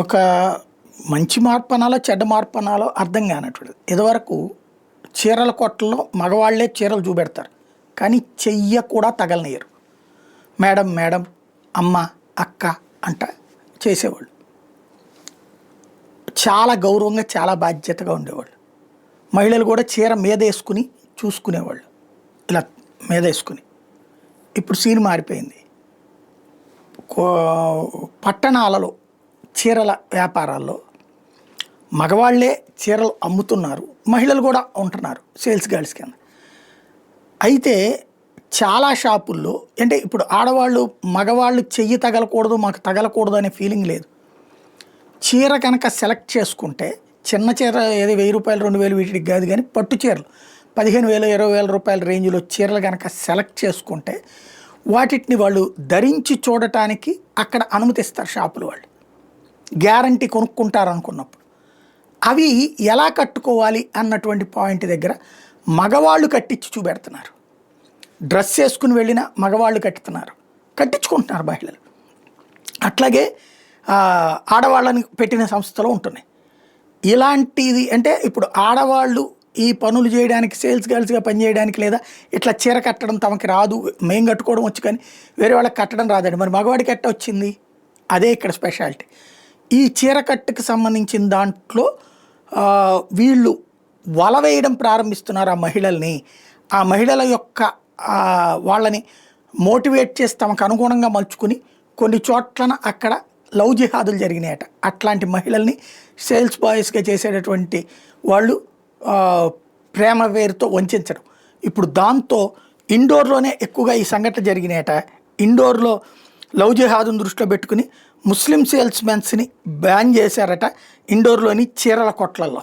ఒక మంచి మార్పు అనాలో, చెడ్డ మార్పు అనాలో అర్థం కానటువంటిది. ఇదివరకు చీరల కొట్టల్లో మగవాళ్ళే చీరలు చూపెడతారు. కానీ చెయ్య కూడా తగలనియరు. మేడం మేడం, అమ్మ, అక్క అంట చేసేవాళ్ళు. చాలా గౌరవంగా, చాలా బాధ్యతగా ఉండేవాళ్ళు. మహిళలు కూడా చీర మీదేసుకుని చూసుకునేవాళ్ళు, ఇలా మీదేసుకుని. ఇప్పుడు సీన్ మారిపోయింది. పట్టణాలలో చీరల వ్యాపారాల్లో మగవాళ్లే చీరలు అమ్ముతున్నారు, మహిళలు కూడా ఉంటున్నారు సేల్స్ గర్ల్స్ కింద. అయితే చాలా షాపుల్లో అంటే ఇప్పుడు ఆడవాళ్ళు మగవాళ్ళు చెయ్యి తగలకూడదు, మాకు తగలకూడదు అనే ఫీలింగ్ లేదు. చీర కనుక సెలెక్ట్ చేసుకుంటే చిన్న చీర ఏది 1000 రూపాయలు 2000 వీటికి కాదు, కానీ పట్టు చీరలు 15,000 20,000 రూపాయల రేంజ్లో చీరలు కనుక సెలెక్ట్ చేసుకుంటే వాటిని వాళ్ళు ధరించి చూడటానికి అక్కడ అనుమతిస్తారు షాపులు వాళ్ళు. గ్యారంటీ కొనుక్కుంటారు అనుకున్నప్పుడు అవి ఎలా కట్టుకోవాలి అన్నటువంటి పాయింట్ దగ్గర మగవాళ్ళు కట్టించి చూపెడుతున్నారు. డ్రెస్ వేసుకుని వెళ్ళిన మగవాళ్ళు కట్టించుకుంటున్నారు మహిళలు. అట్లాగే ఆడవాళ్ళని పెట్టిన సంస్థలు ఉంటున్నాయి. ఇలాంటిది అంటే ఇప్పుడు ఆడవాళ్ళు ఈ పనులు చేయడానికి, సేల్స్ గర్ల్స్గా పనిచేయడానికి, లేదా ఇట్లా చీర కట్టడం తమకి రాదు, మేము కట్టుకోవడం వచ్చు కానీ వేరే వాళ్ళకి కట్టడం రాదండి. మరి మగవాడికి ఎట్ట వచ్చింది? అదే ఇక్కడ స్పెషాలిటీ. ఈ చీర కట్టుకు సంబంధించిన దాంట్లో వీళ్ళు వల వేయడం ప్రారంభిస్తున్నారు ఆ మహిళల్ని. ఆ మహిళల యొక్క వాళ్ళని మోటివేట్ చేసి తమకు అనుగుణంగా మలుచుకుని కొన్ని చోట్లన అక్కడ లవ్ జిహాదులు జరిగినాయట. అట్లాంటి మహిళల్ని సేల్స్ బాయ్స్గా చేసేటటువంటి వాళ్ళు ప్రేమ వేరుతో వంచడం. ఇప్పుడు దాంతో ఇండోర్లోనే ఎక్కువగా ఈ సంఘటన జరిగినాయట. ఇండోర్లో లవ్ జిహాదును దృష్టిలో పెట్టుకుని ముస్లిం సేల్స్ మెన్స్ని బ్యాన్ చేశారట ఇండోర్లోని చీరల కొట్లల్లో.